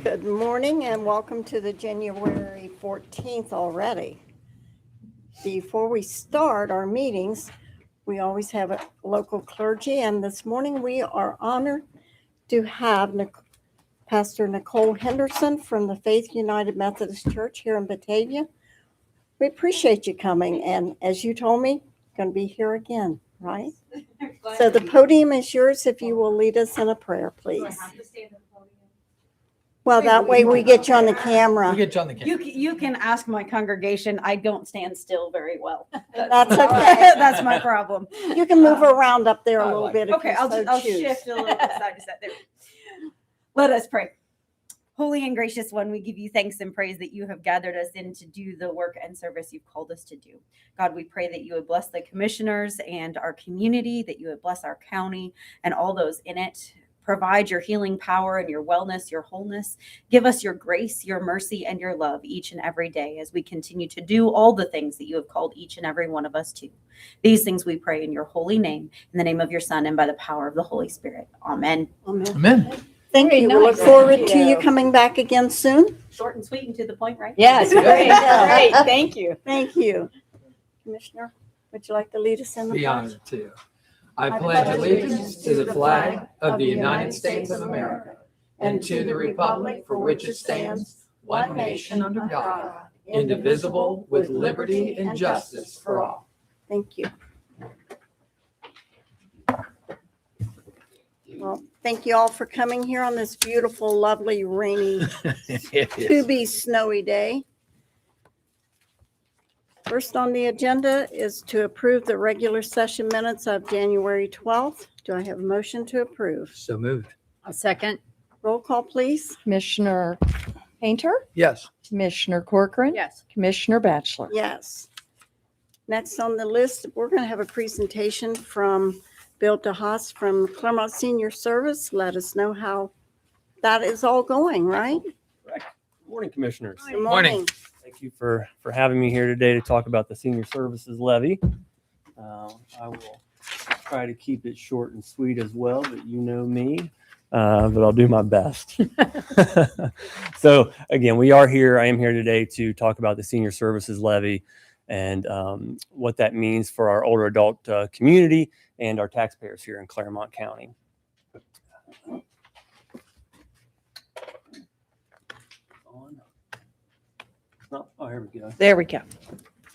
Good morning and welcome to the January 14th already. Before we start our meetings, we always have a local clergy, and this morning we are honored to have Pastor Nicole Henderson from the Faith United Methodist Church here in Batavia. We appreciate you coming, and as you told me, going to be here again, right? So the podium is yours if you will lead us in a prayer, please. Do I have to stand on the podium? Well, that way we get you on the camera. We'll get you on the camera. You can ask my congregation. I don't stand still very well. That's okay. That's my problem. You can move around up there a little bit if Okay, you I'll so choose. shift a little bit side to side there. Let us pray. Holy and gracious one, we give you thanks and praise that you have gathered us in to do the work and service you've called us to do. God, we pray that you would bless the commissioners and our community, that you would bless our county and all those in it. Provide your healing power and your wellness, your wholeness. Give us your grace, your mercy, and your love each and every day as we continue to do all the things that you have called each and every one of us to. These things we pray in your holy name, in the name of your Son, and by the power of the Holy Spirit. Amen. Amen. Amen. Thank you. We look forward to you coming back again soon. Short and sweet and to the point, right? Yes, great. Great. Thank you. Thank you. Commissioner, would you like to lead us in the Be prayer? honored to. I pledge allegiance to the flag of the United States of America and to the republic for which it stands, one nation under God, indivisible, with liberty and justice for all. Thank you. Well, thank you all for coming here on this beautiful, lovely, rainy, to-be snowy day. First on the agenda is to approve the regular session minutes of January 12th. Do I have a motion to approve? So moved. A second. Roll call, please. Commissioner Painter, Yes. Commissioner Corcoran, Yes. Commissioner Batchelor. Yes. Next on the list, we're going to have a presentation from Bill DeHass from Clermont Senior Service. Let us know how that is all going, right? Good morning, Commissioners. Good Morning. morning. Thank you for having me here today to talk about the Senior Services Levy. I will try to keep it short and sweet as well, but you know me, but I'll do my best. So again, I am here today to talk about the Senior Services Levy and what that means for our older adult community and our taxpayers here in Clermont County. Oh, here we go. There we go.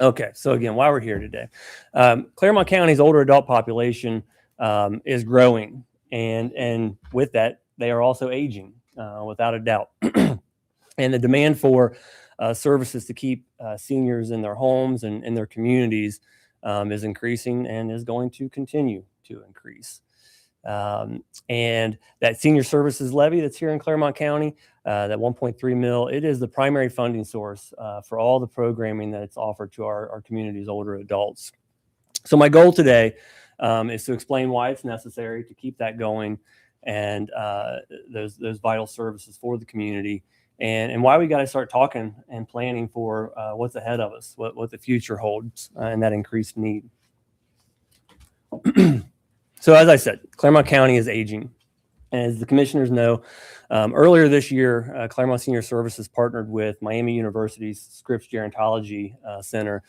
Okay, so again, why we're here today, Clermont County's older adult population is growing, and with that, they are also aging, without a doubt. And the demand for services to keep seniors in their homes and in their communities is increasing and is going to continue to increase. And that Senior Services Levy that's here in Clermont County, that 1.3 mil, it is the primary funding source for all the programming that it's offered to our community's older adults. So my goal today is to explain why it's necessary to keep that going and those vital services for the community, and why we got to start talking and planning for what's ahead of us, what the future holds, and that increased need. So as I said, Clermont County is aging. As the commissioners know, earlier this year, Clermont Senior Services partnered with Miami University's Scripps Gerontology Center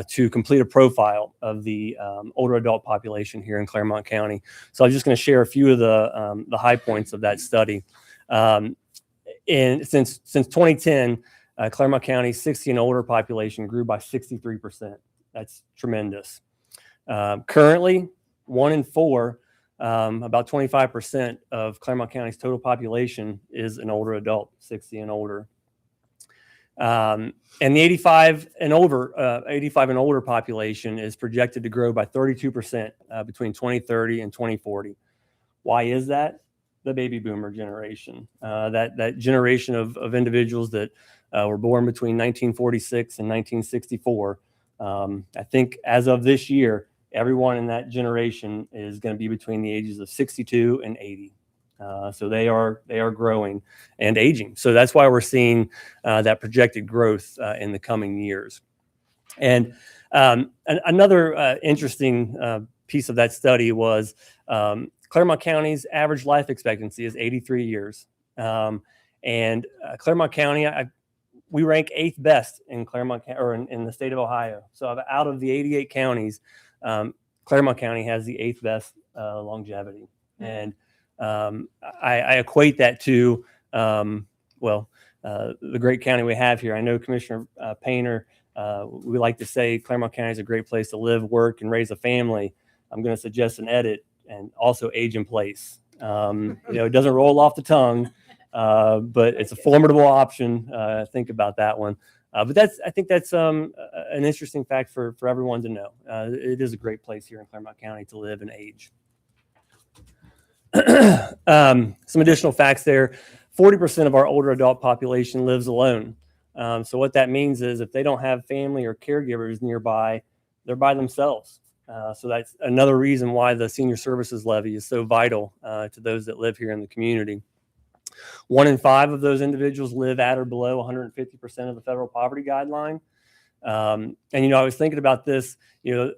to complete a profile of the older adult population here in Clermont County. So I'm just going to share a few of the high points of that study. And since 2010, Clermont County's 60 and older population grew by 63%. That's tremendous. Currently, 1 in 4, about 25% of Clermont County's total population is an older adult, 60 and older. And the 85 and older population is projected to grow by 32% between 2030 and 2040. Why is that? The baby boomer generation, that generation of individuals that were born between 1946 and 1964. I think as of this year, everyone in that generation is going to be between the ages of 62 and 80. So they are growing and aging. So that's why we're seeing that projected growth in the coming years. And another interesting piece of that study was Clermont County's average life expectancy is 83 years. And Clermont County, we rank 8th best in Clermont or in the state of Ohio. So out of the 88 counties, Clermont County has the 8th best longevity. And I equate that to, the great county we have here. I know Commissioner Painter, we like to say Clermont County is a great place to live, work, and raise a family. I'm going to suggest an edit and also age in place. It doesn't roll off the tongue, but it's a formidable option. Think about that one. But I think that's an interesting fact for everyone to know. It is a great place here in Clermont County to live and age. Some additional facts there. 40% of our older adult population lives alone. So what that means is if they don't have family or caregivers nearby, they're by themselves. So that's another reason why the senior services levy is so vital to those that live here in the community. 1 in 5 of those individuals live at or below 150% of the federal poverty guideline. And, I was thinking about this,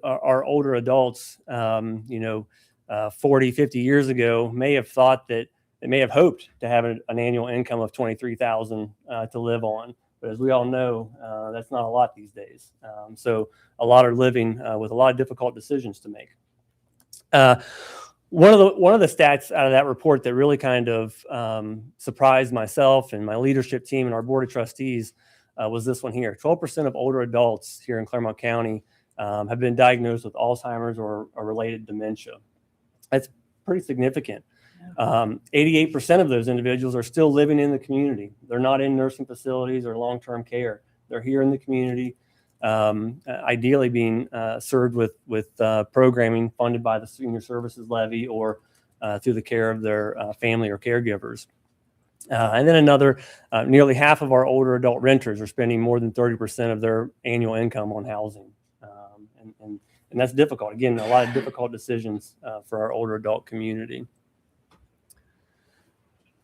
our older adults, 40, 50 years ago may have thought that they may have hoped to have an annual income of $23,000 to live on. But as we all know, that's not a lot these days. So a lot are living with a lot of difficult decisions to make. One of the stats out of that report that really kind of surprised myself and my leadership team and our board of trustees was this one here. 12% of older adults here in Clermont County have been diagnosed with Alzheimer's or a related dementia. That's pretty significant. 88% of those individuals are still living in the community. They're not in nursing facilities or long-term care. They're here in the community, ideally being served with programming funded by the Senior Services Levy or through the care of their family or caregivers. And then nearly half of our older adult renters are spending more than 30% of their annual income on housing. And that's difficult. Again, a lot of difficult decisions for our older adult community.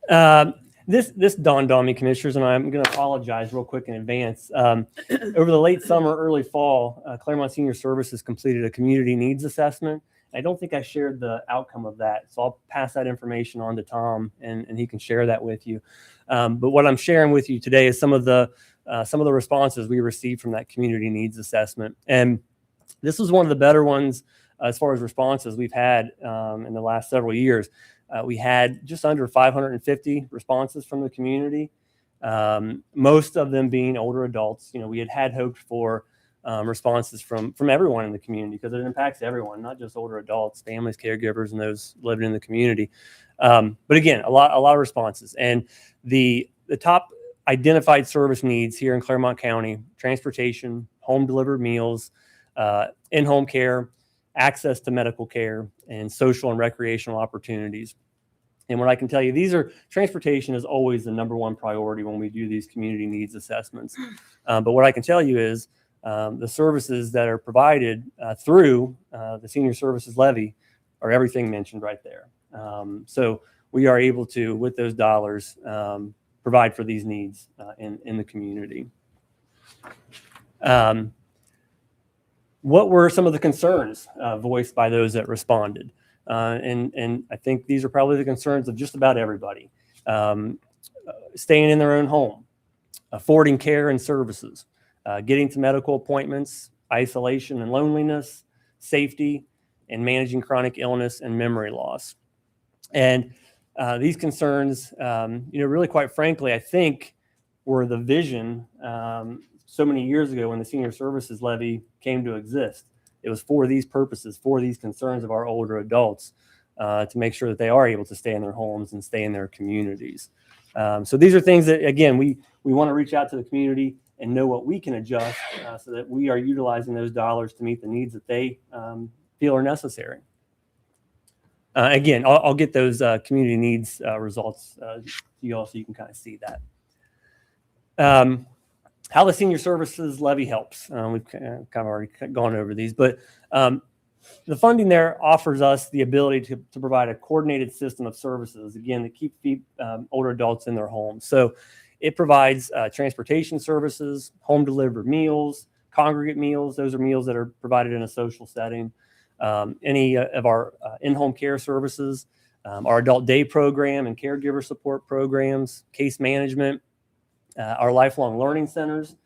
This dawned on me, commissioners, and I'm going to apologize real quick in advance. Over the late summer, early fall, Clermont Senior Services completed a community needs assessment. I don't think I shared the outcome of that, so I'll pass that information on to Tom, and he can share that with you. But what I'm sharing with you today is some of the responses we received from that community needs assessment, and this was one of the better ones as far as responses we've had in the last several years. We had just under 550 responses from the community, most of them being older adults. We had hoped for responses from everyone in the community because it impacts everyone, not just older adults, families, caregivers, and those living in the community. But again, a lot of responses. And the top identified service needs here in Clermont County: transportation, home delivered meals, in-home care, access to medical care, and social and recreational opportunities. And what I can tell you, transportation is always the number one priority when we do these community needs assessments. But what I can tell you is the services that are provided through the Senior Services Levy are everything mentioned right there. So we are able to, with those dollars, provide for these needs in the community. What were some of the concerns voiced by those that responded? And I think these are probably the concerns of just about everybody. Staying in their own home, affording care and services, getting to medical appointments, isolation and loneliness, safety, and managing chronic illness and memory loss. And these concerns, really quite frankly, I think were the vision so many years ago when the Senior Services Levy came to exist. It was for these purposes, for these concerns of our older adults, to make sure that they are able to stay in their homes and stay in their communities. So these are things that, again, we want to reach out to the community and know what we can adjust so that we are utilizing those dollars to meet the needs that they feel are necessary. Again, I'll get those community needs results to you all so you can kind of see that. How the Senior Services Levy helps. We've kind of already gone over these, but the funding there offers us the ability to provide a coordinated system of services, again, that keep older adults in their homes. So it provides transportation services, home delivered meals, congregate meals. Those are meals that are provided in a social setting. Any of our in-home care services, our adult day program and caregiver support programs, case management, our lifelong learning centers,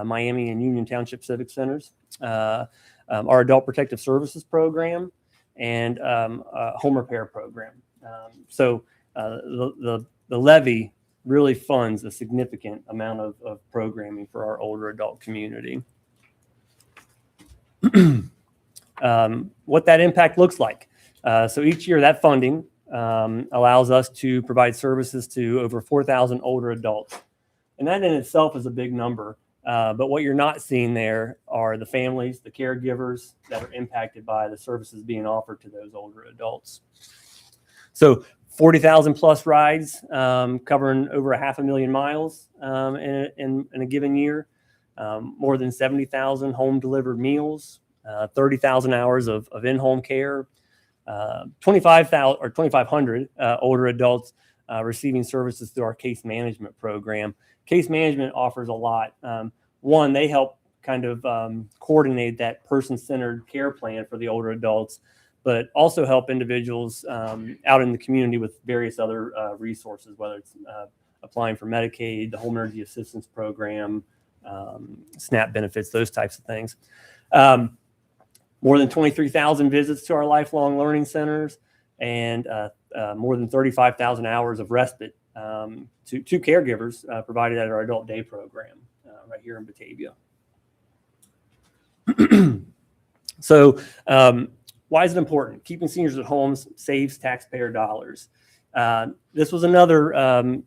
Miami and Union Township Civic Centers, our adult protective services program, and home repair program. So the levy really funds a significant amount of programming for our older adult community. What that impact looks like. So each year that funding allows us to provide services to over 4,000 older adults. And that in itself is a big number. But what you're not seeing there are the families, the caregivers that are impacted by the services being offered to those older adults. So 40,000 plus rides, covering over 500,000 miles in a given year, more than 70,000 home delivered meals, 30,000 hours of in-home care, 2,500 older adults receiving services through our case management program. Case management offers a lot. One, they help kind of coordinate that person-centered care plan for the older adults, but also help individuals out in the community with various other resources, whether it's applying for Medicaid, the Home Energy Assistance Program, SNAP benefits, those types of things. More than 23,000 visits to our lifelong learning centers, and more than 35,000 hours of respite to caregivers provided at our adult day program right here in Batavia. So why is it important? Keeping seniors at homes saves taxpayer dollars. This was another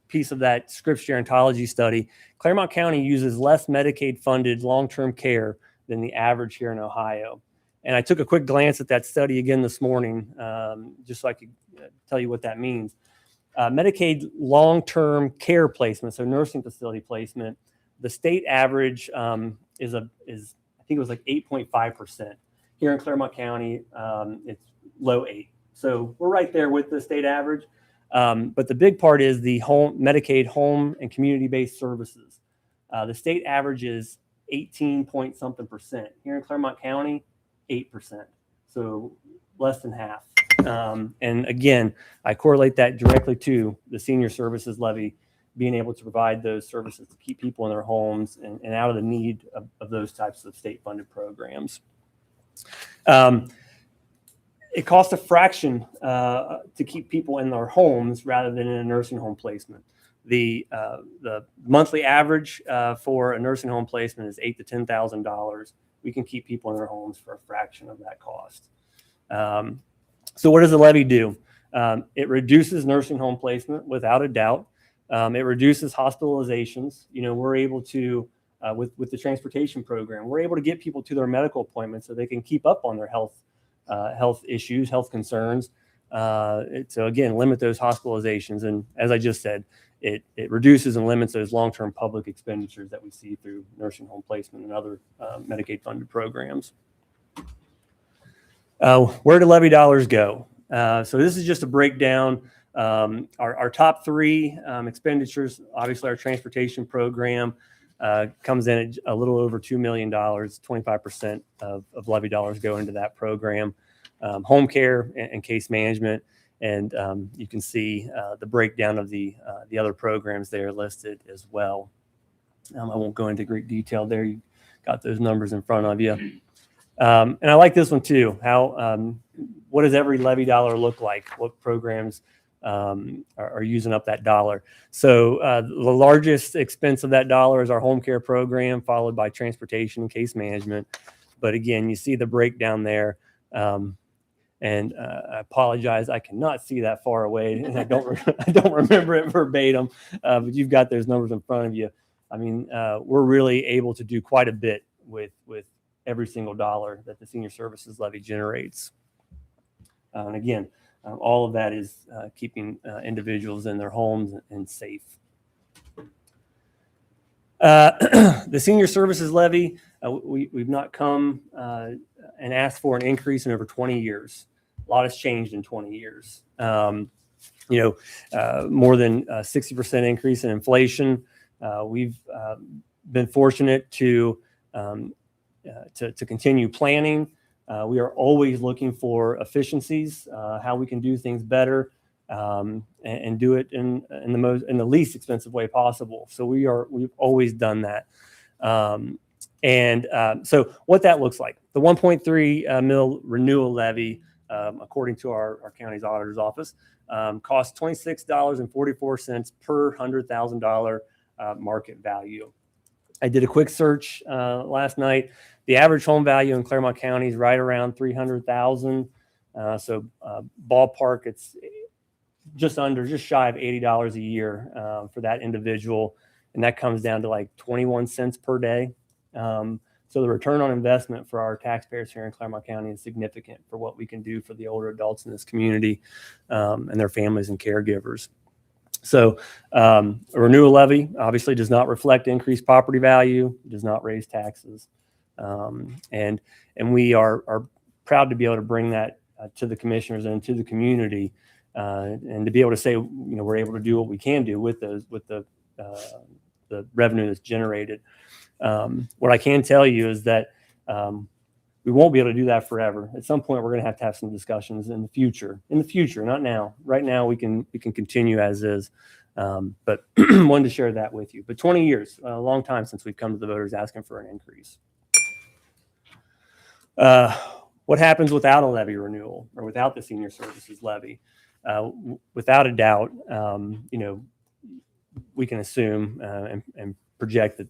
piece of that Scripps gerontology study. Clermont County uses less Medicaid-funded long-term care than the average here in Ohio. And I took a quick glance at that study again this morning, just so I could tell you what that means. Medicaid long-term care placement, so nursing facility placement, the state average is I think it was like 8.5%. Here in Clermont County, it's low 8. So we're right there with the state average. But the big part is the Medicaid home and community-based services. The state average is 18 point something percent. Here in Clermont County, 8%. So less than half. And again, I correlate that directly to the senior services levy being able to provide those services to keep people in their homes and out of the need of those types of state-funded programs. It costs a fraction to keep people in their homes rather than in a nursing home placement. The monthly average for a nursing home placement is $8,000 to $10,000. We can keep people in their homes for a fraction of that cost. So what does the levy do? It reduces nursing home placement without a doubt. It reduces hospitalizations. You know, we're able to, with the transportation program, we're able to get people to their medical appointments so they can keep up on their health issues, health concerns. So again, limit those hospitalizations. And as I just said, it reduces and limits those long-term public expenditures that we see through nursing home placement and other Medicaid-funded programs. Where do levy dollars go? So this is just a breakdown. Our top three expenditures, obviously our transportation program comes in at a little over $2 million, 25% of levy dollars go into that program. Home care and case management. And you can see the breakdown of the other programs there listed as well. I won't go into great detail there. You got those numbers in front of you. And I like this one too. What does every levy dollar look like? What programs are using up that dollar? So the largest expense of that dollar is our home care program, followed by transportation and case management. But again, you see the breakdown there. And I apologize, I cannot see that far away, and I don't remember it verbatim. But you've got those numbers in front of you. I mean, we're really able to do quite a bit with every single dollar that the senior services levy generates. And again, all of that is keeping individuals in their homes and safe. The senior services levy, we've not come and asked for an increase in over 20 years. A lot has changed in 20 years. More than 60% increase in inflation. We've been fortunate to continue planning We are always looking for efficiencies, how we can do things better, and do it in the least expensive way possible. So we've always done that. So what that looks like, the 1.3 mil renewal levy, according to our county's auditor's office, costs $26.44 per $100,000 market value. I did a quick search last night. The average home value in Clermont County is right around $300,000. So ballpark, it's just shy of $80 a year for that individual, and that comes down to like 21 cents per day. So the return on investment for our taxpayers here in Clermont County is significant for what we can do for the older adults in this community and their families and caregivers. So a renewal levy obviously does not reflect increased property value, does not raise taxes. And we are proud to be able to bring that to the commissioners and to the community, and to be able to say, we're able to do what we can do with the revenue that's generated. What I can tell you is that we won't be able to do that forever. At some point, we're going to have some discussions in the future, not now. Right now, we can continue as is. But wanted to share that with you. But 20 years, a long time since we've come to the voters asking for an increase. What happens without a levy renewal or without the senior services levy? Without a doubt, we can assume and project that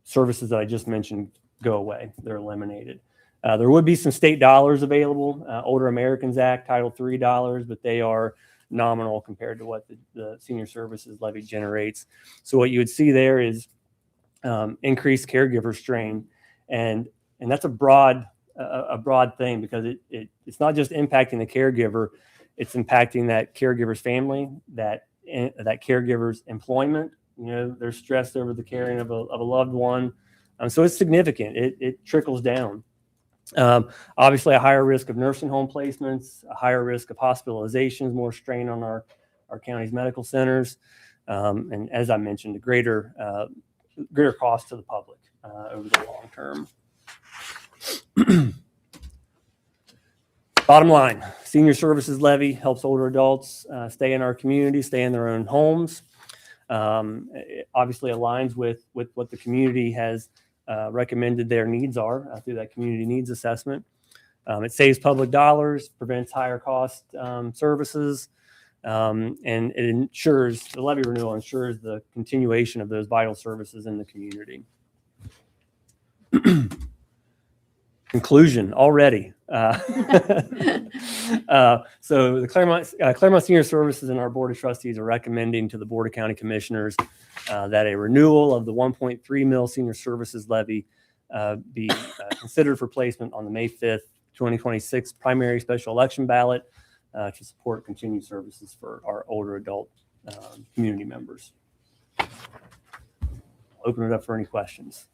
services that I just mentioned go away. They're eliminated. There would be some state dollars available, Older Americans Act, Title III dollars, but they are nominal compared to what the senior services levy generates. So what you would see there is increased caregiver strain, and that's a broad thing, because it's not just impacting the caregiver, it's impacting that caregiver's family, that caregiver's employment. They're stressed over the caring of a loved one. So it's significant. It trickles down. Obviously, a higher risk of nursing home placements, a higher risk of hospitalizations, more strain on our county's medical centers. And as I mentioned, a greater cost to the public over the long term. Bottom line, senior services levy helps older adults stay in our community, stay in their own homes. It obviously aligns with what the community has recommended their needs are through that community needs assessment. It saves public dollars, prevents higher cost services, and it ensures, the levy renewal ensures the continuation of those vital services in the community. Conclusion already. So the Clermont Senior Services and our Board of Trustees are recommending to the Board of County Commissioners that a renewal of the 1.3 mil senior services levy be considered for placement on the May 5th, 2026 primary special election ballot to support continued services for our older adult community members. I'll open it up for any questions.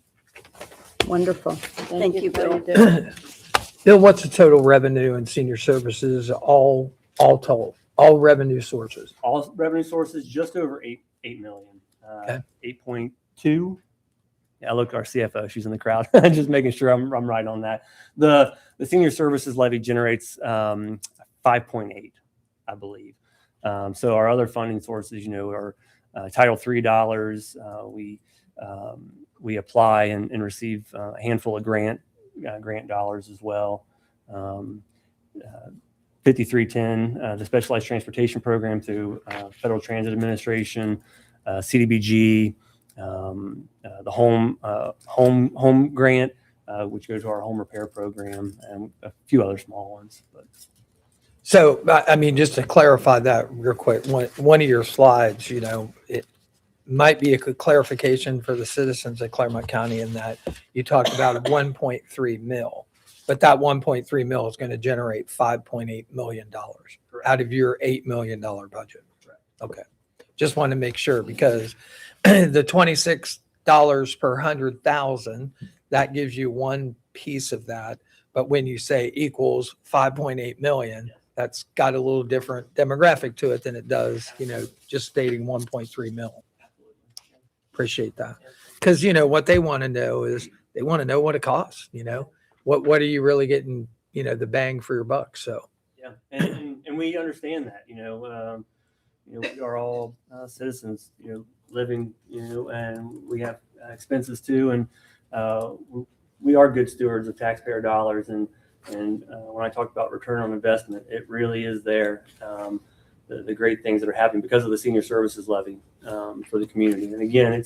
Wonderful. Thank you, Bill. Bill, what's the total revenue in senior services, all total, all revenue sources? All revenue sources just over 8 million. Okay. 8.2. Yeah, I look at our CFO; she's in the crowd. Just making sure I'm right on that. The senior services levy generates 5.8, I believe. So our other funding sources, are Title III dollars. We apply and receive a handful of grant dollars as well. 5310, the Specialized Transportation Program through Federal Transit Administration, CDBG, the home grant, which goes to our home repair program, and a few other small ones. But. So, I mean, just to clarify that real quick, one of your slides, it might be a good clarification for the citizens of Clermont County in that you talked about a 1.3 mil, but that 1.3 mil is going to generate $5.8 million out of your $8 million budget. Correct. Okay. Just want to make sure, because the $26 per 100,000, that gives you one piece of that. But when you say equals 5.8 million, that's got a little different demographic to it than it does, just stating 1.3 mil. Appreciate that. Because, what they want to know is they want to know what it costs. what are you really getting, the bang for your buck? So. Yeah, and we understand that, we are all citizens, living, and we have expenses too, and we are good stewards of taxpayer dollars. And when I talk about return on investment, it really is there. The great things that are happening because of the senior services levy for the community. And again,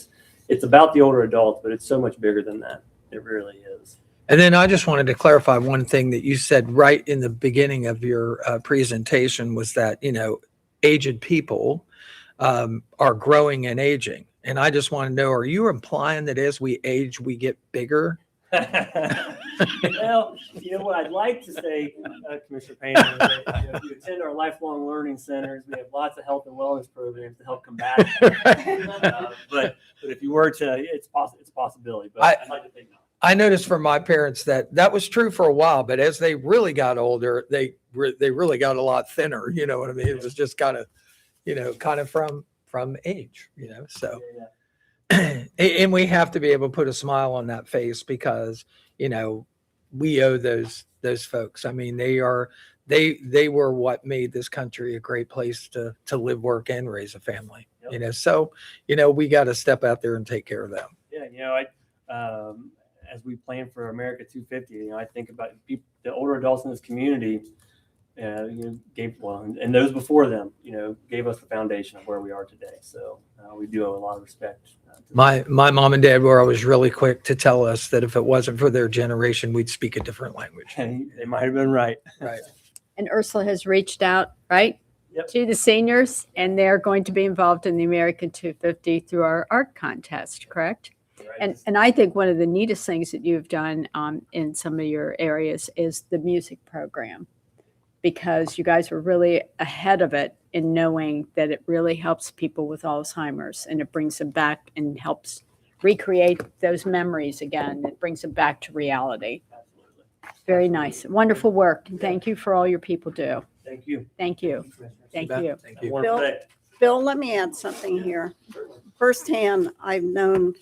it's about the older adults, but it's so much bigger than that. It really is. And then I just wanted to clarify one thing that you said right in the beginning of your presentation was that, aged people are growing and aging. And I just want to know, are you implying that as we age, we get bigger? Well, what I'd like to say, Commissioner Payne, is that, if you attend our lifelong learning centers, we have lots of health and wellness programs to help combat it. But if you were to, it's a possibility. But I'd like to think not. I noticed from my parents that was true for a while, but as they really got older, they really got a lot thinner. You know what I mean? It was just kind of from age. So. Yeah. And we have to be able to put a smile on that face because, we owe those folks. I mean, they were what made this country a great place to live, work, and raise a family. Yep. So, we got to step out there and take care of them. Yeah, as we plan for America 250, I think about the older adults in this community. And those before them, gave us the foundation of where we are today. So we do owe a lot of respect. My mom and dad were always really quick to tell us that if it wasn't for their generation, we'd speak a different language. And they might have been right. Right. And Ursula has reached out, right? Yep. To the seniors, and they're going to be involved in the American 250 through our art contest, correct? Right. And I think one of the neatest things that you've done in some of your areas is the music program, because you guys were really ahead of it in knowing that it really helps people with Alzheimer's, and it brings them back and helps recreate those memories again. It brings them back to reality. Absolutely. Very nice. Wonderful work. And thank you for all your people do. Thank you. Thank you. Thank you. Thank Have a you. wonderful day. Bill, let me add something here. Firsthand, I've known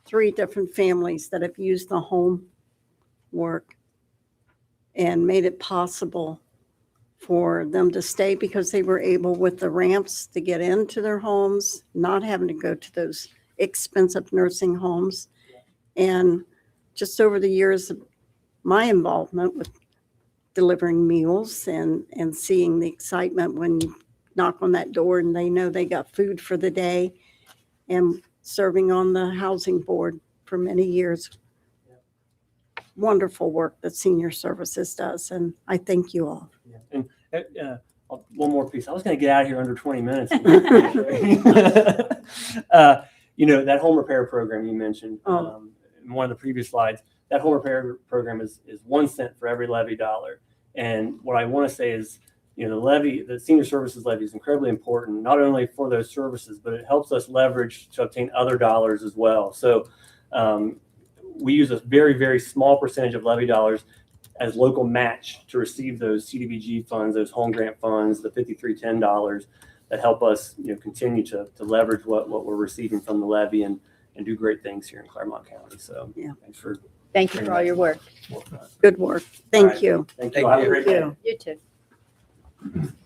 3 different families that have used the home work and made it possible for them to stay because they were able, with the ramps, to get into their homes, not having to go to those expensive nursing homes. And just over the years of my involvement with delivering meals and seeing the excitement when you knock on that door and they know they got food for the day, and serving on the housing board for many years. Wonderful work that Senior Services does, and I thank you all. Yeah. And one more piece. I was going to get out of here under 20 minutes. That home repair program you mentioned in one of the previous slides, that home repair program is 1 cent for every levy dollar. And what I want to say is, the senior services levy is incredibly important, not only for those services, but it helps us leverage to obtain other dollars as well. So we use a very, very small percentage of levy dollars as local match to receive those CDBG funds, those home grant funds, the $5310 that help us, continue to leverage what we're receiving from the levy and do great things here in Clermont County. So Yeah. Thank you for all your work. Good work. Thank All right. you. Thank you. Thank Have a you. great day. You too.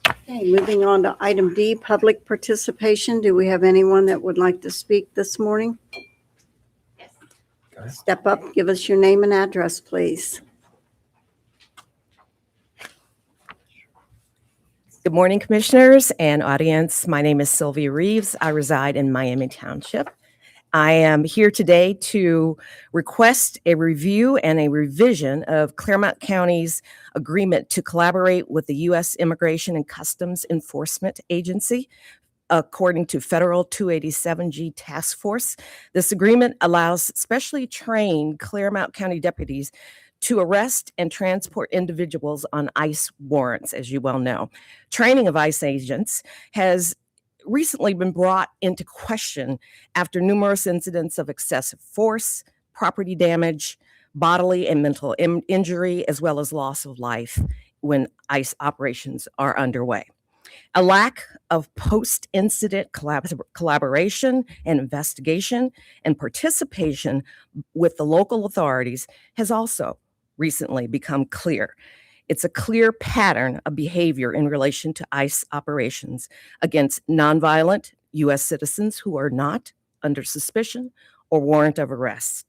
Okay, moving on to item D, public participation. Do we have anyone that would like to speak this morning? Okay. Step up, give us your name and address, please. Good morning, commissioners and audience. My name is Sylvia Reeves. I reside in Miami Township. I am here today to request a review and a revision of Clermont County's agreement to collaborate with the U.S. Immigration and Customs Enforcement Agency, according to Federal 287G Task Force. This agreement allows specially trained Clermont County deputies to arrest and transport individuals on ICE warrants, as you well know. Training of ICE agents has recently been brought into question after numerous incidents of excessive force, property damage, bodily and mental injury, as well as loss of life when ICE operations are underway. A lack of post-incident collaboration and investigation and participation with the local authorities has also recently become clear. It's a clear pattern of behavior in relation to ICE operations against nonviolent U.S. citizens who are not under suspicion or warrant of arrest.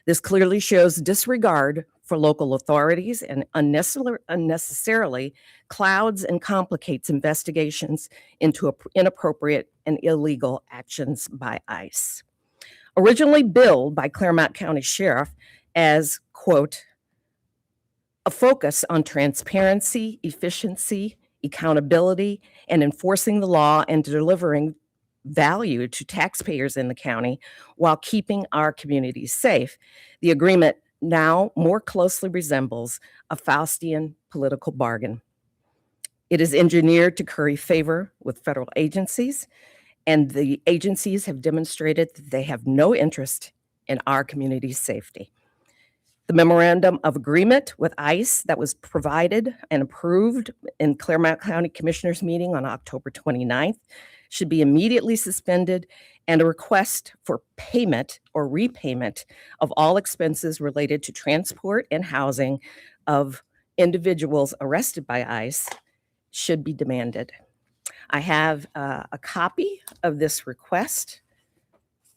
This clearly shows disregard for local authorities and unnecessarily clouds and complicates investigations into inappropriate and illegal actions by ICE. Originally billed by Clermont County Sheriff as, quote, a focus on transparency, efficiency, accountability, and enforcing the law and delivering value to taxpayers in the county while keeping our communities safe. The agreement now more closely resembles a Faustian political bargain. It is engineered to curry favor with federal agencies, and the agencies have demonstrated that they have no interest in our community's safety. The memorandum of agreement with ICE that was provided and approved in Clermont County Commissioners meeting on October 29th should be immediately suspended, and a request for payment or repayment of all expenses related to transport and housing of individuals arrested by ICE should be demanded. I have a copy of this request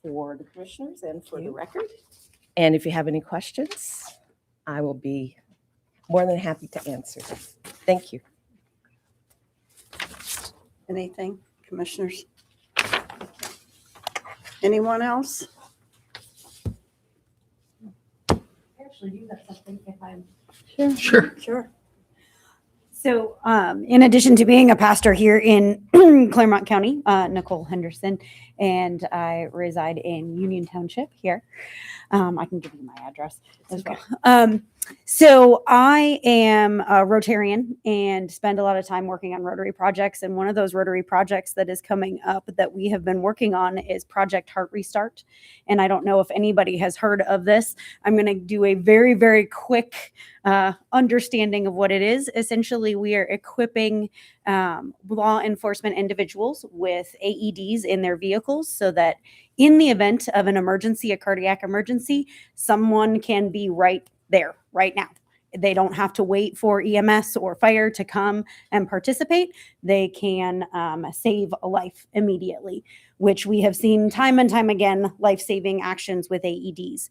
for the commissioners and for the record. And if you have any questions, I will be more than happy to answer them. Thank you. Anything, commissioners? Anyone else? Actually, do have something if I'm. Sure. Sure. So, in addition to being a pastor here in Clermont County, Nicole Henderson, and I reside in Union Township here. I can give you my address as well. So I am a Rotarian and spend a lot of time working on Rotary projects. And one of those Rotary projects that is coming up that we have been working on is Project Heart Restart. And I don't know if anybody has heard of this. I'm going to do a very, very quick understanding of what it is. Essentially, we are equipping law enforcement individuals with AEDs in their vehicles so that in the event of an emergency, a cardiac emergency, someone can be right there, right now. They don't have to wait for EMS or fire to come and participate. They can save a life immediately, which we have seen time and time again, life-saving actions with AEDs.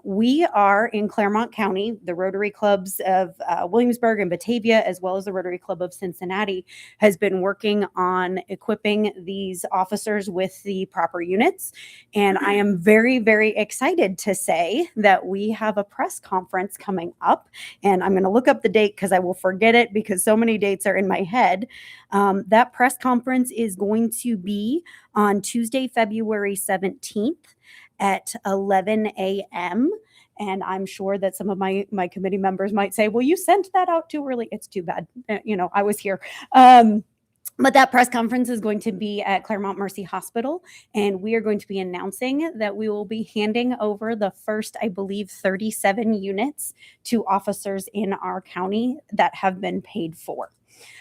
We are in Clermont County, the Rotary Clubs of Williamsburg and Batavia, as well as the Rotary Club of Cincinnati, has been working on equipping these officers with the proper units. And I am very, very excited to say that we have a press conference coming up. And I'm going to look up the date because I will forget it because so many dates are in my head. That press conference is going to be on Tuesday, February 17th at 11 a.m. And I'm sure that some of my committee members might say, well, you sent that out too early. It's too bad. I was here. But that press conference is going to be at Claremont Mercy Hospital, and we are going to be announcing that we will be handing over the first, I believe, 37 units to officers in our county that have been paid for.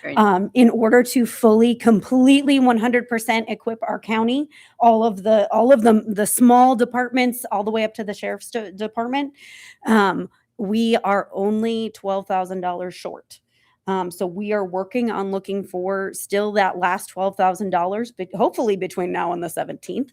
Great. In order to fully, completely, 100% equip our county, all of the small departments, all the way up to the sheriff's department, we are only $12,000 short. So we are working on looking for still that last $12,000, but hopefully between now and the 17th.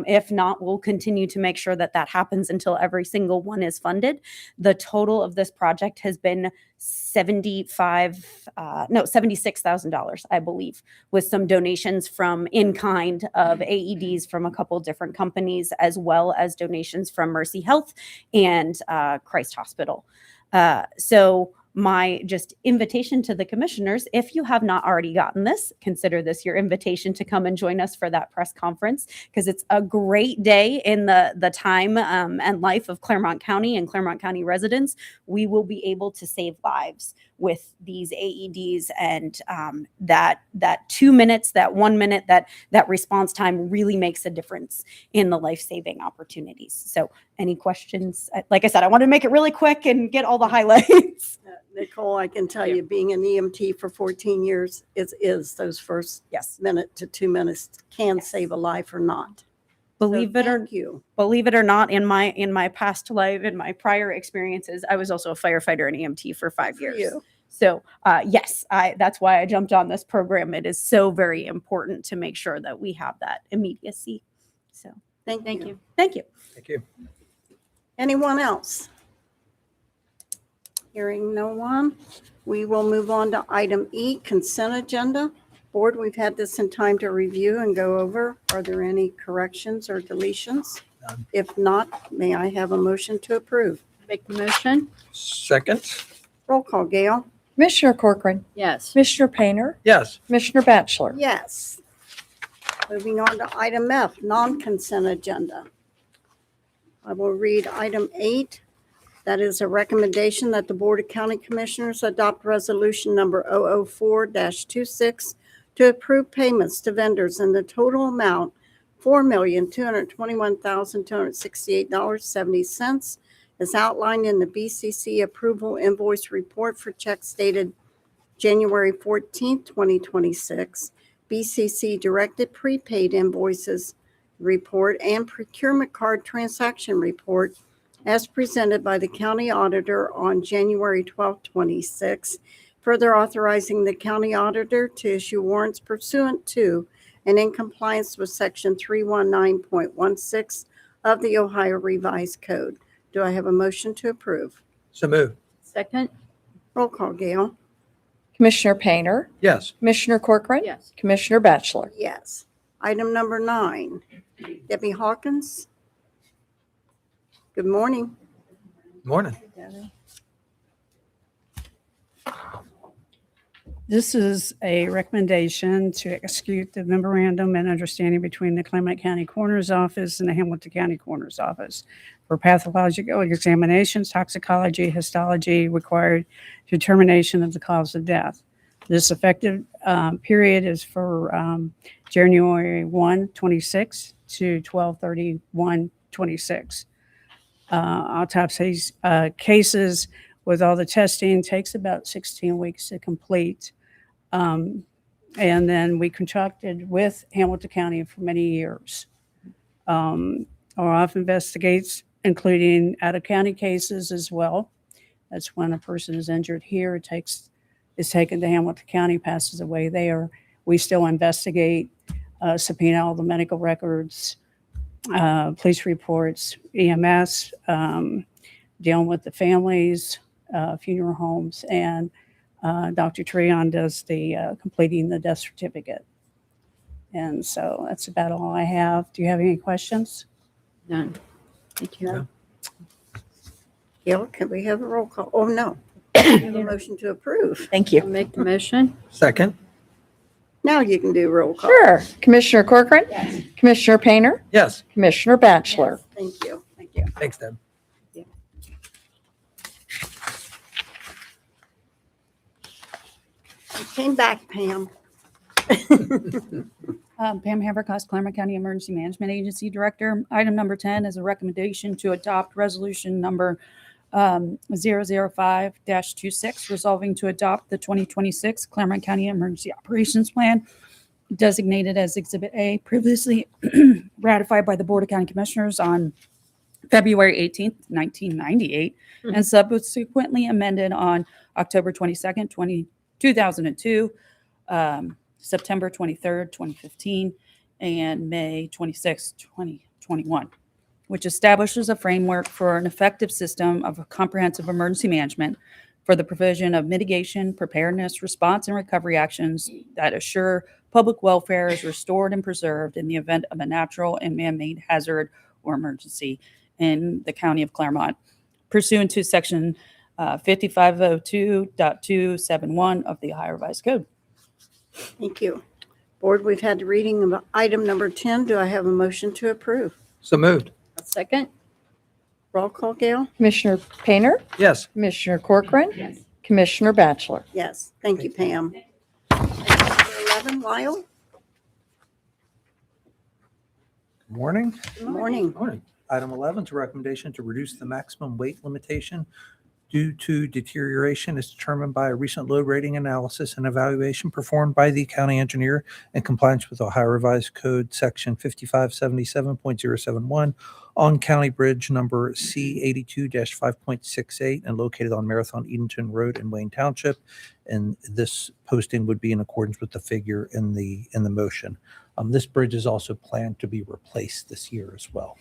If not, we'll continue to make sure that happens until every single one is funded. The total of this project has been $76,000, I believe, with some donations from in kind of AEDs from a couple different companies, as well as donations from Mercy Health and Christ Hospital. So my just invitation to the commissioners, if you have not already gotten this, consider this your invitation to come and join us for that press conference, because it's a great day in the time and life of Clermont County and Clermont County residents. We will be able to save lives with these AEDs, and that 2 minutes, that 1 minute, that response time really makes a difference in the life-saving opportunities. So any questions? Like I said, I want to make it really quick and get all the highlights. Nicole, I can tell you, being an EMT for 14 years, is those first Yes. minute to 2 minutes can save a life or not. Believe it or Thank you. not, in my past life, in my prior experiences, I was also a firefighter and EMT for 5 years. you. So yes, that's why I jumped on this program. It is so very important to make sure that we have that immediacy. So Thank Thank you. you. thank you. Thank you. Anyone else? Hearing no one, we will move on to item E, consent agenda. Board, we've had this in time to review and go over. Are there any corrections or deletions? None. If not, may I have a motion to approve? Make the motion? Second? Roll call, Gail. Commissioner Corcoran, Yes. Commissioner Painter, Yes. Commissioner Batchelor. Yes. Moving on to item F, non-consent agenda. I will read item 8. That is a recommendation that the Board of County Commissioners adopt resolution number 004-26 to approve payments to vendors in the total amount $4,221,268.70 as outlined in the BCC approval invoice report for checks dated January 14, 2026, BCC directed prepaid invoices report, and procurement card transaction report as presented by the county auditor on January 12, 26, further authorizing the county auditor to issue warrants pursuant to and in compliance with Section 319.16 of the Ohio Revised Code. Do I have a motion to approve? So moved. Second? Roll call, Gail. Commissioner Painter, Yes. Commissioner Corcoran, Yes. Commissioner Batchelor. Yes. Item number 9, Debbie Hawkins. Good morning. Morning. This is a recommendation to execute the memorandum and understanding between the Clermont County Coroner's Office and the Hamilton County Coroner's Office for pathological examinations, toxicology, histology required determination of the cause of death. This effective period is for January 1, 26 to 12/31, 26. Autopsies cases with all the testing takes about 16 weeks to complete. And then we contracted with Hamilton County for many years. Our office investigates, including out-of-county cases as well. That's when a person is injured here, is taken to Hamilton County, passes away there. We still investigate, subpoena all the medical records, police reports, EMS, dealing with the families, funeral homes, and Dr. Treon does the completing the death certificate. And so that's about all I have. Do you have any questions? None. Thank you. No. Gail, can we have a roll call? Oh, no. We have a motion to approve. Thank I'll you. make the motion? Second? Now you can do roll call. Sure. Commissioner Corcoran, Commissioner Painter, Yes. Commissioner Batchelor. Thank you. Thank you. Thanks, Deb. You came back, Pam. Pam Havercost, Clermont County Emergency Management Agency Director. Item number 10 is a recommendation to adopt resolution number 005-26, resolving to adopt the 2026 Clermont County Emergency Operations Plan, designated as Exhibit A, previously ratified by the Board of County Commissioners on February 18th, 1998, and subsequently amended on October 22nd, 2002, September 23rd, 2015, and May 26th, 2021, which establishes a framework for an effective system of comprehensive emergency management for the provision of mitigation, preparedness, response, and recovery actions that assure public welfare is restored and preserved in the event of a natural and man-made hazard or emergency in the County of Clermont, pursuant to Section 5502.271 of the Ohio Revised Code. Thank you. Board, we've had the reading of item number 10. Do I have a motion to approve? So moved. Second? Roll call, Gail? Commissioner Painter, Yes. Commissioner Corcoran, Commissioner Batchelor. Yes. Thank you, Pam. Item 11, Lyle? Morning. Good morning. Morning. Item 11 is a recommendation to reduce the maximum weight limitation due to deterioration is determined by a recent load rating analysis and evaluation performed by the county engineer in compliance with Ohio Revised Code Section 5577.071 on County Bridge number C82-5.68 and located on Marathon Edenton Road in Wayne Township. And this posting would be in accordance with the figure in the motion. This bridge is also planned to be replaced this year as well.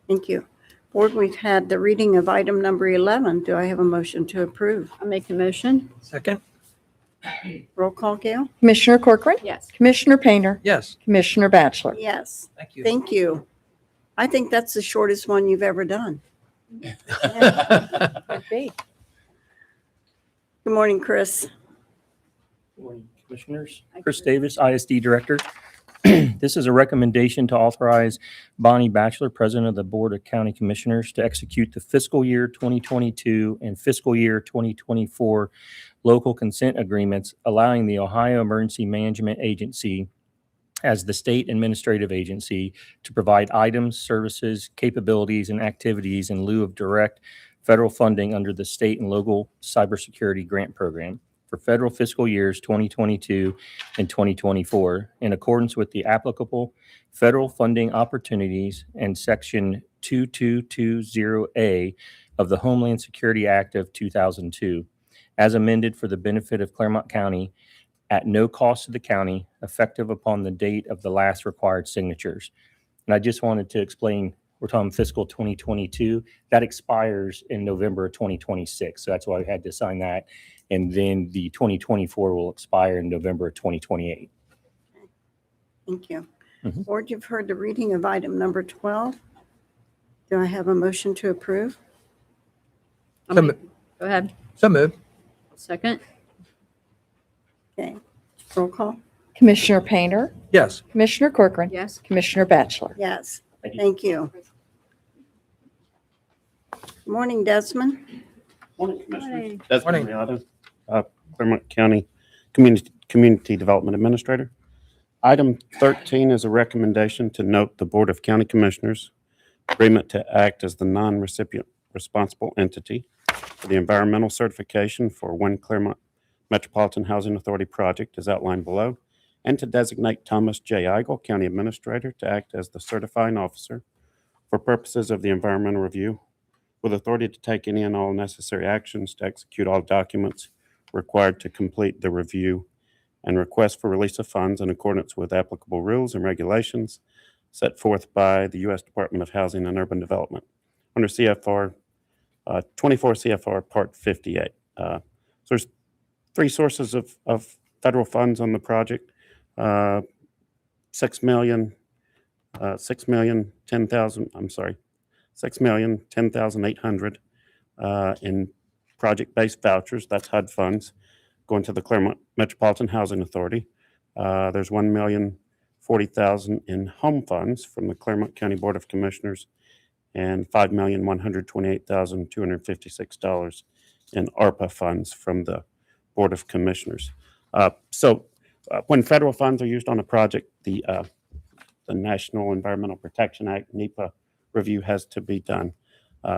Thank you. Board, we've had the reading of item number 11. Do I have a motion to approve? I'll make the motion. Second? Roll call, Gail? Commissioner Corcoran, Yes. Commissioner Painter, Yes. Commissioner Batchelor. Yes. Thank you. Thank you. I think that's the shortest one you've ever done. Could be. Good morning, Chris. Good morning, Commissioners. Chris Davis, ISD Director. This is a recommendation to authorize Bonnie Batchelor, President of the Board of County Commissioners, to execute the fiscal year 2022 and fiscal year 2024 local consent agreements, allowing the Ohio Emergency Management Agency as the state administrative agency to provide items, services, capabilities, and activities in lieu of direct federal funding under the state and local cybersecurity grant program for federal fiscal years 2022 and 2024 in accordance with the applicable federal funding opportunities and Section 2220A of the Homeland Security Act of 2002, as amended for the benefit of Clermont County at no cost to the county, effective upon the date of the last required signatures. And I just wanted to explain, we're talking fiscal 2022, that expires in November of 2026. So that's why we had to sign that. And then the 2024 will expire in November of 2028. Thank you. Mhm. Board, you've heard the reading of item number 12. Do I have a motion to approve? I'll So make- Go ahead. So moved. Second. Okay. Roll call? Commissioner Painter, Yes. Commissioner Corcoran, Yes. Commissioner Batchelor. Yes. Thank you. Thank you. Good morning, Desmond. Morning, Commissioners. Morning. Desmond Riata, Clermont County Community Development Administrator. Item 13 is a recommendation to note the Board of County Commissioners agreement to act as the non-recipient responsible entity for the environmental certification for One Clermont Metropolitan Housing Authority project as outlined below, and to designate Thomas J. Eigel, County Administrator, to act as the certifying officer for purposes of the environmental review, with authority to take any and all necessary actions to execute all documents required to complete the review and request for release of funds in accordance with applicable rules and regulations set forth by the U.S. Department of Housing and Urban Development under CFR 24 CFR Part 58. So there's three sources of federal funds on the project. 6,010,800 in project-based vouchers. That's HUD funds going to the Clermont Metropolitan Housing Authority. There's $1,040,000 in home funds from the Clermont County Board of Commissioners and $5,128,256 in ARPA funds from the Board of Commissioners. When federal funds are used on a project, the National Environmental Protection Act, NEPA review has to be done.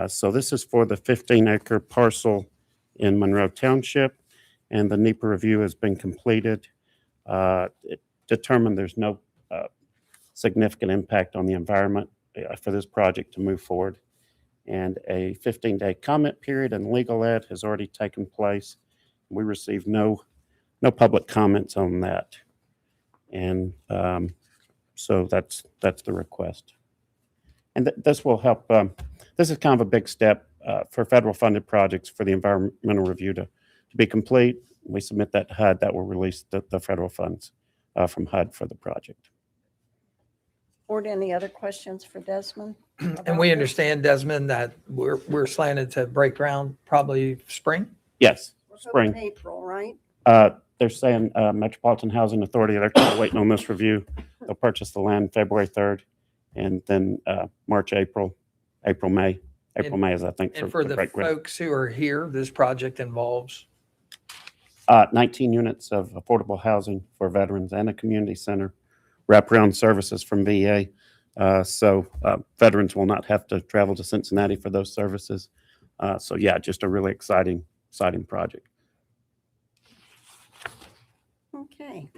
So this is for the 15-acre parcel in Monroe Township, and the NEPA review has been completed. It determined there's no significant impact on the environment for this project to move forward. And a 15-day comment period and legal ad has already taken place. We received no public comments on that. And so that's the request. And this will help. This is kind of a big step for federal funded projects for the environmental review to be complete. We submit that to HUD, that will release the federal funds from HUD for the project. Board, any other questions for Desmond? And we understand, Desmond, that we're slanted to break ground probably spring. Yes, We're spring. hoping April, right? They're saying Metropolitan Housing Authority, they're kind of waiting on this review. They'll purchase the land February 3rd, and then March, April, May. May is, I think, And for the break ground. folks who are here, this project involves 19 units of affordable housing for veterans and a community center, wraparound services from VA. So veterans will not have to travel to Cincinnati for those services. So yeah, just a really exciting project. Okay.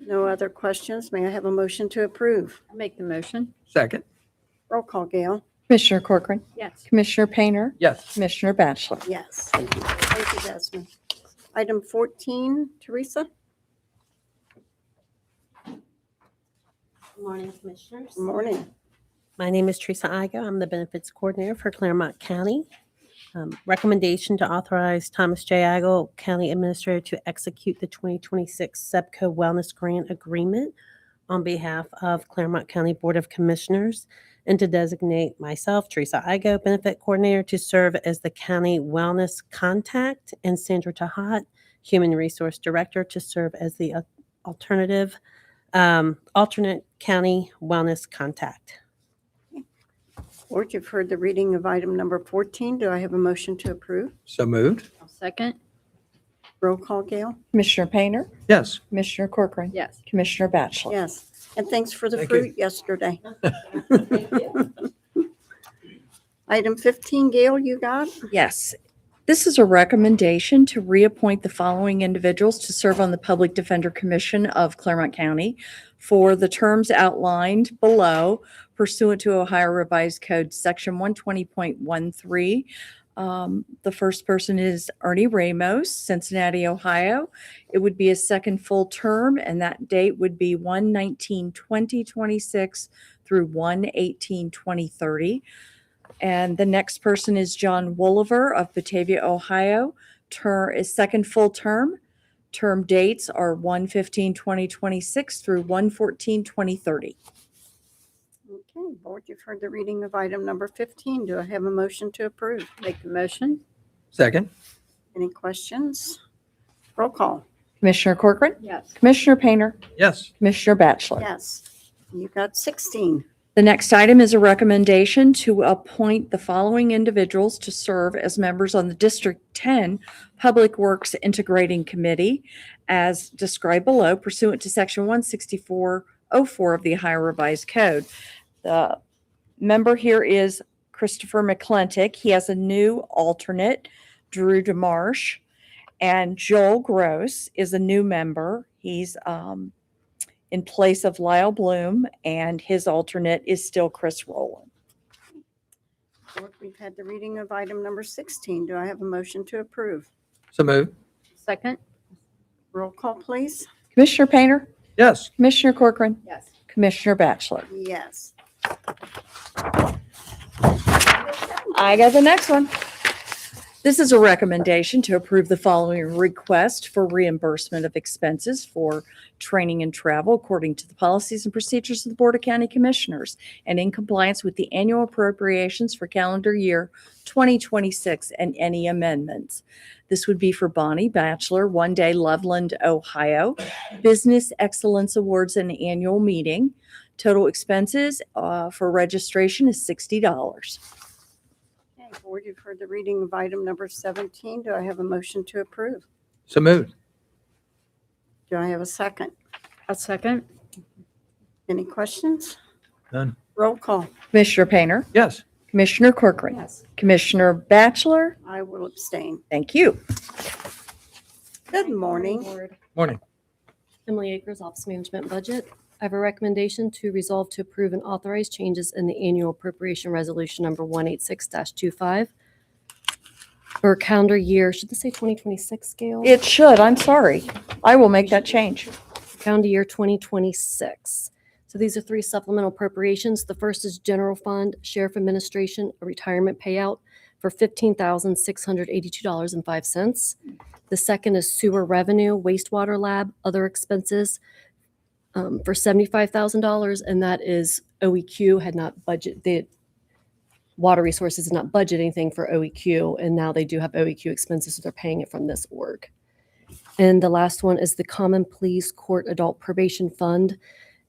No other questions? May I have a motion to approve? I'll make the motion. Second. Roll call, Gail. Commissioner Corcoran. Yes. Commissioner Painter. Yes. Commissioner Batchelor. Yes. Thank you, Desmond. Item 14, Teresa. Good morning, Commissioners. Good morning. My name is Teresa Igo. I'm the Benefits Coordinator for Clermont County. Recommendation to authorize Thomas J. Igo, County Administrator, to execute the 2026 SEPCO Wellness Grant Agreement on behalf of Clermont County Board of Commissioners, and to designate myself, Teresa Igo, Benefit Coordinator, to serve as the County Wellness Contact, and Sandra Tahat, Human Resource Director, to serve as the alternate County Wellness Contact. Board, you've heard the reading of item number 14. Do I have a motion to approve? So moved. I'll second. Roll call, Gail. Commissioner Painter. Yes. Commissioner Corcoran. Yes. Commissioner Batchelor. Yes. And thanks for the Thank you. fruit yesterday. Item 15, Gail, you got? Yes. This is a recommendation to reappoint the following individuals to serve on the Public Defender Commission of Clermont County for the terms outlined below pursuant to Ohio Revised Code Section 120.13. The first person is Ernie Ramos, Cincinnati, Ohio. It would be a second full term, and that date would be 1/19/2026 through 1/18/2030. And the next person is John Wolliver of Batavia, Ohio. Is second full term. Term dates are 1/15/2026 through 1/14/2030. Okay, Board, you've heard the reading of item number 15. Do I have a motion to approve? Make the motion. Second. Any questions? Roll call. Commissioner Corcoran. Yes. Commissioner Painter. Yes. Commissioner Batchelor. Yes. You got 16. The next item is a recommendation to appoint the following individuals to serve as members on the District 10 Public Works Integrating Committee as described below pursuant to Section 16404 of the Ohio Revised Code. The member here is Christopher McClintock. He has a new alternate, Drew DeMarsh, and Joel Gross is a new member. He's in place of Lyle Bloom, and his alternate is still Chris Rowland. Board, we've had the reading of item number 16. Do I have a motion to approve? So moved. Second. Roll call, please. Commissioner Painter. Yes. Commissioner Corcoran. Yes. Commissioner Batchelor. Yes. I got the next one. This is a recommendation to approve the following request for reimbursement of expenses for training and travel according to the policies and procedures of the Board of County Commissioners and in compliance with the annual appropriations for calendar year 2026 and any amendments. This would be for Bonnie Batchelor, One Day Loveland, Ohio, Business Excellence Awards and Annual Meeting. Total expenses for registration is $60. Okay, Board, you've heard the reading of item number 17. Do I have a motion to approve? So moved. Do I have a second? I'll second. Any questions? None. Roll call. Commissioner Painter. Yes. Commissioner Corcoran. Yes. Commissioner Batchelor. I will abstain. Thank you. Good morning. Board. Morning. Emily Akers, Office Management Budget. I have a recommendation to resolve to approve and authorize changes in the annual appropriation resolution number 186-25 for calendar year, should this say 2026 scale? It should. I'm sorry. I will make that change. Calendar year 2026. So these are three supplemental appropriations. The first is General Fund, Sheriff Administration, a retirement payout for $15,682.05. The second is Sewer Revenue, Wastewater Lab, other expenses for $75,000, and that is OEQ had not budget, the Water Resources did not budget anything for OEQ, and now they do have OEQ expenses, so they're paying it from this org. And the last one is the Common Pleas Court Adult Probation Fund,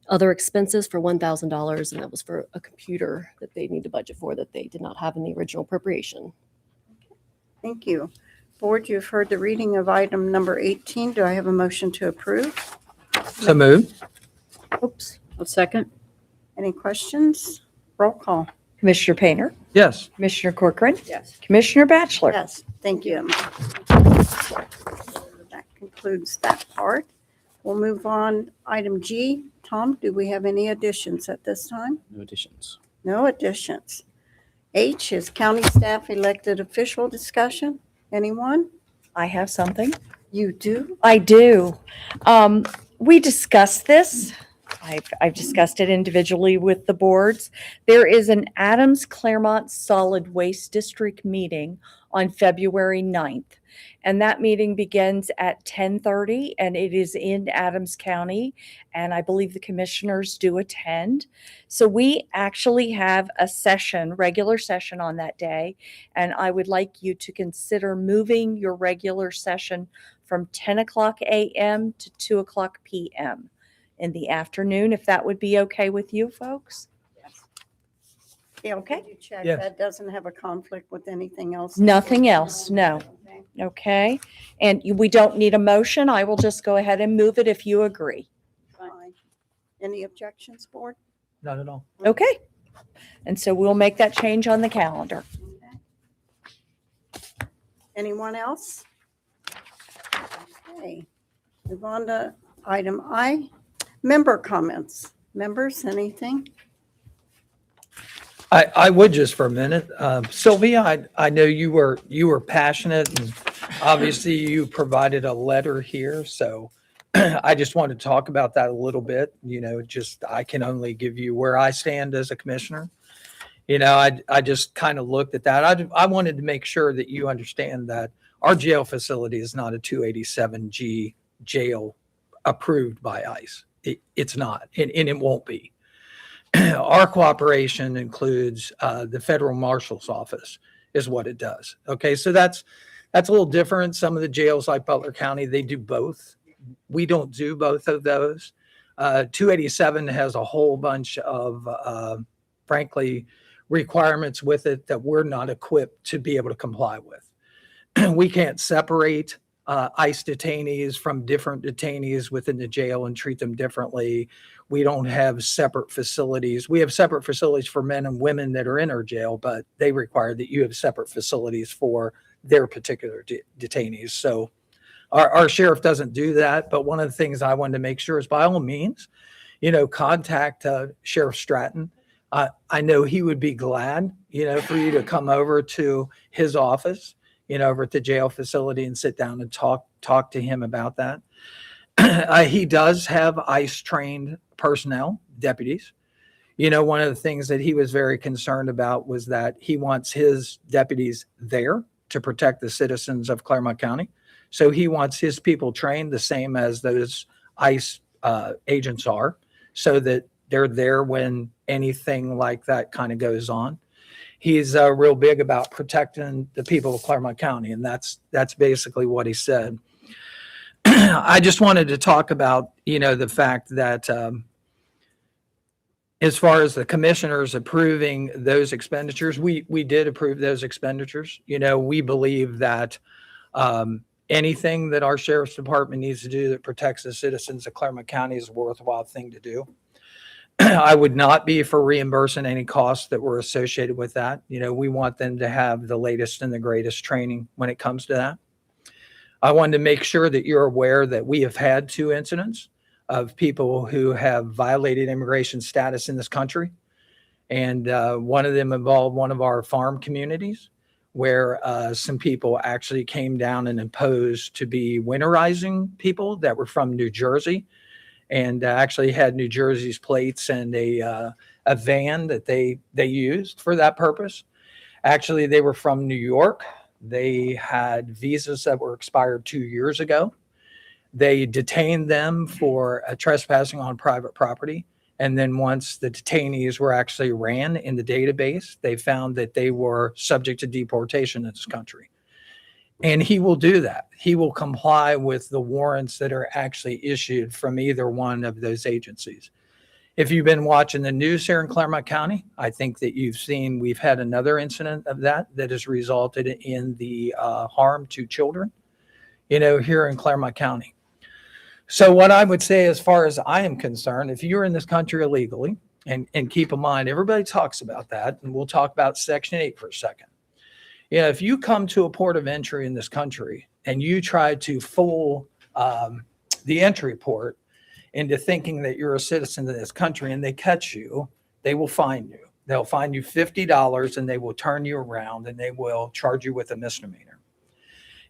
other expenses for $1,000, and that was for a computer that they need to budget for that they did not have in the original appropriation. Thank you. Board, you've heard the reading of item number 18. Do I have a motion to approve? So moved. Oops. I'll second. Any questions? Roll call. Commissioner Painter, Yes. Commissioner Corcoran, Yes. Commissioner Batchelor. Yes, thank you, Emma. That concludes that part. We'll move on. Item G. Tom, do we have any additions at this time? No additions. No additions. H is county staff elected official discussion. Anyone? I have something. You do? I do. We discussed this. I've discussed it individually with the boards. There is an Adams Clermont Solid Waste District meeting on February 9th. And that meeting begins at 10:30 and it is in Adams County. And I believe the commissioners do attend. So we actually have a session, regular session on that day. And I would like you to consider moving your regular session from 10 o'clock a.m. to 2 o'clock p.m. in the afternoon, if that would be okay with you folks. Gail, Okay. could you check Yes. that doesn't have a conflict with anything else? Nothing else, no. Okay. Okay, and we don't need a motion. I will just go ahead and move it if you agree. Fine. Any objections, board? Not at all. Okay, and so we'll make that change on the calendar. Anyone else? Okay, move on to item I, member comments. Members, anything? I would just for a minute. Sylvia, I know you were passionate and obviously you provided a letter here. So I just want to talk about that a little bit. You know, just I can only give you where I stand as a commissioner. You know, I just kind of looked at that. I wanted to make sure that you understand that our jail facility is not a 287G jail approved by ICE. It's not, and it won't be. Our cooperation includes the federal marshal's office is what it does. Okay, so that's a little different. Some of the jails like Butler County, they do both. We don't do both of those. 287 has a whole bunch of, frankly, requirements with it that we're not equipped to be able to comply with. We can't separate ICE detainees from different detainees within the jail and treat them differently. We don't have separate facilities. We have separate facilities for men and women that are in our jail, but they require that you have separate facilities for their particular detainees. So our sheriff doesn't do that. But one of the things I wanted to make sure is by all means, you know, contact Sheriff Stratton. I know he would be glad, you know, for you to come over to his office, you know, over at the jail facility and sit down and talk to him about that. He does have ICE trained personnel, deputies. You know, one of the things that he was very concerned about was that he wants his deputies there to protect the citizens of Clermont County. So he wants his people trained the same as those ICE agents are, so that they're there when anything like that kind of goes on. He's real big about protecting the people of Clermont County, and that's basically what he said. I just wanted to talk about, you know, the fact that as far as the commissioners approving those expenditures, we did approve those expenditures. You know, we believe that anything that our sheriff's department needs to do that protects the citizens of Clermont County is a worthwhile thing to do. I would not be for reimbursing any costs that were associated with that. You know, we want them to have the latest and the greatest training when it comes to that. I wanted to make sure that you're aware that we have had 2 incidents of people who have violated immigration status in this country. And one of them involved one of our farm communities where some people actually came down and imposed to be winterizing people that were from New Jersey, and actually had New Jersey's plates and a van that they used for that purpose. Actually, they were from New York. They had visas that were expired 2 years ago. They detained them for trespassing on private property. And then once the detainees were actually ran in the database, they found that they were subject to deportation in this country. And he will do that. He will comply with the warrants that are actually issued from either one of those agencies. If you've been watching the news here in Clermont County, I think that you've seen we've had another incident of that has resulted in the harm to children, you know, here in Clermont County. So what I would say, as far as I am concerned, if you're in this country illegally And keep in mind, everybody talks about that, and we'll talk about Section 8 for a second. Yeah, if you come to a port of entry in this country and you try to fool the entry port into thinking that you're a citizen of this country and they catch you, they will fine you. They'll fine you $50 and they will turn you around and they will charge you with a misdemeanor.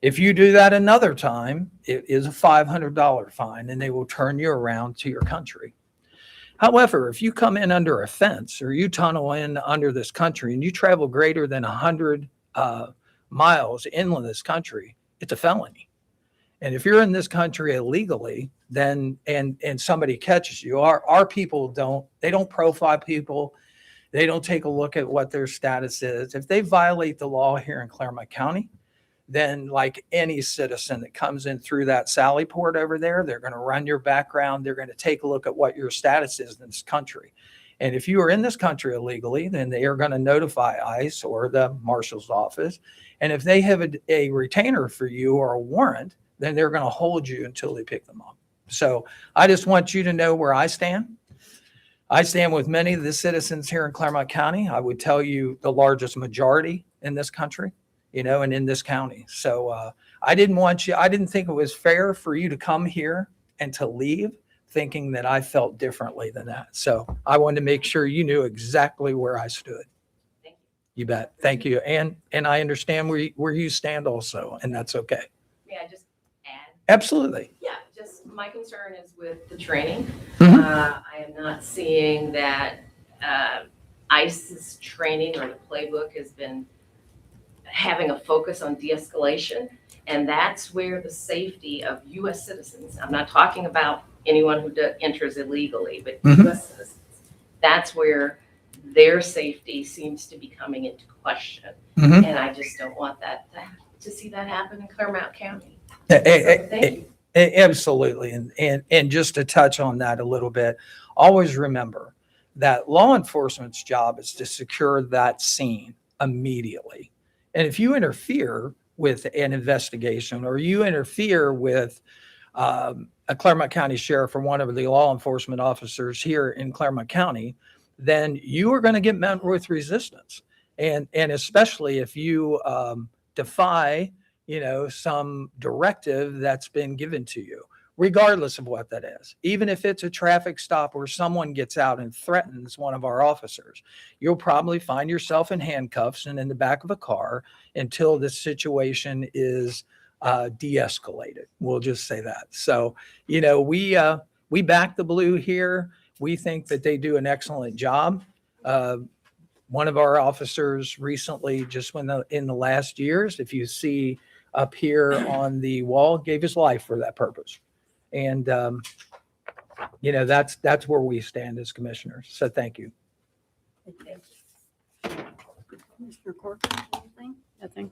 If you do that another time, it is a $500 fine and they will turn you around to your country. However, if you come in under a fence or you tunnel in under this country and you travel greater than 100 miles inland this country, it's a felony. And if you're in this country illegally, then and somebody catches you, our people don't profile people. They don't take a look at what their status is. If they violate the law here in Clermont County, then like any citizen that comes in through that Sally port over there, they're going to run your background. They're going to take a look at what your status is in this country. And if you are in this country illegally, then they are going to notify ICE or the marshal's office. And if they have a retainer for you or a warrant, then they're going to hold you until they pick them up. So I just want you to know where I stand. I stand with many of the citizens here in Clermont County. I would tell you the largest majority in this country, and in this county. So I didn't think it was fair for you to come here and to leave thinking that I felt differently than that. So I wanted to make sure you knew exactly where I stood. Thank you. You bet. Thank you. And I understand where you stand also, and that's okay. May I just add? Absolutely. Yeah, just my concern is with the training. Mhm. I am not seeing that ICE's training or the playbook has been having a focus on de-escalation. And that's where the safety of U.S. citizens, I'm not talking about anyone who enters illegally, but Mhm. U.S. citizens, that's where their safety seems to be coming into question. Mhm. And I just don't want that to see that happen in Clermont County. Thank you. Absolutely. And just to touch on that a little bit, always remember that law enforcement's job is to secure that scene immediately. And if you interfere with an investigation or you interfere with a Clermont County sheriff or one of the law enforcement officers here in Clermont County, then you are going to get met with resistance. And especially if you defy some directive that's been given to you, regardless of what that is. Even if it's a traffic stop where someone gets out and threatens one of our officers, you'll probably find yourself in handcuffs and in the back of a car until the situation is de-escalated. We'll just say that. So, we back the Blue here. We think that they do an excellent job. One of our officers recently, just in the last years, if you see up here on the wall, gave his life for that purpose. And, that's where we stand as commissioners. So thank you. Mr. Corcoran, anything? Nothing.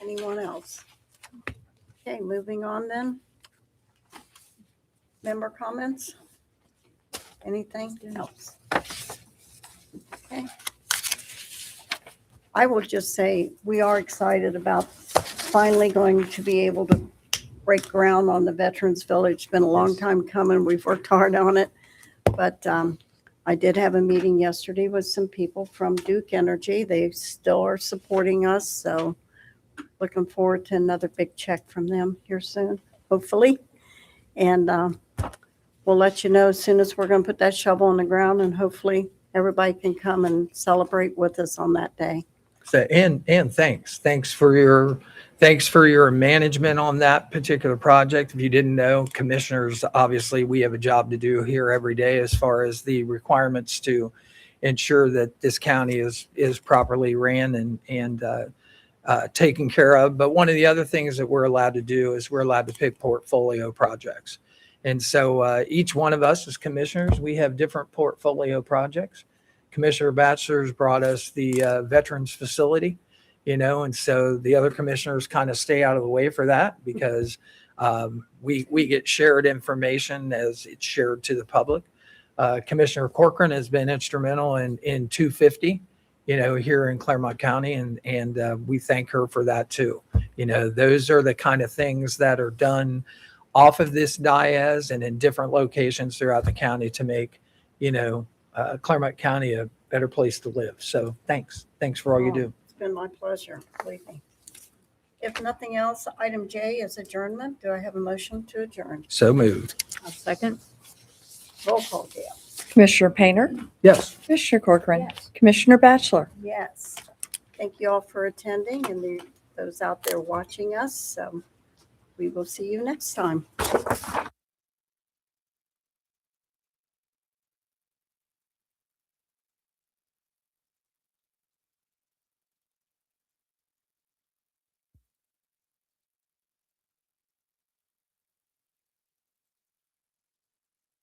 Anyone else? Okay, moving on then. Member comments? Anything else? Okay. I will just say we are excited about finally going to be able to break ground on the Veterans Village. It's been a long time coming. We've worked hard on it. But I did have a meeting yesterday with some people from Duke Energy. They still are supporting us. So looking forward to another big check from them here soon, hopefully. And we'll let you know as soon as we're going to put that shovel on the ground, and hopefully everybody can come and celebrate with us on that day. So, and thanks for your management on that particular project. If you didn't know, commissioners, obviously we have a job to do here every day as far as the requirements to ensure that this county is properly ran and taken care of. But one of the other things that we're allowed to do is we're allowed to pick portfolio projects. And so each one of us as commissioners, we have different portfolio projects. Commissioner Batchelor's brought us the veterans facility, and so the other commissioners kind of stay out of the way for that because we get shared information as it's shared to the public. Commissioner Corcoran has been instrumental in 250, here in Clermont County, and we thank her for that too. Those are the kind of things that are done off of this DIAS and in different locations throughout the county to make Clermont County a better place to live. So thanks for all you do. It's been my pleasure, believe me. If nothing else, item J is adjournment. Do I have a motion to adjourn? So moved. A second. Roll call, Gail. Commissioner Painter, Yes. Commissioner Corcoran, Yes. Commissioner Batchelor. Yes. Thank you all for attending and those out there watching us. We will see you next time.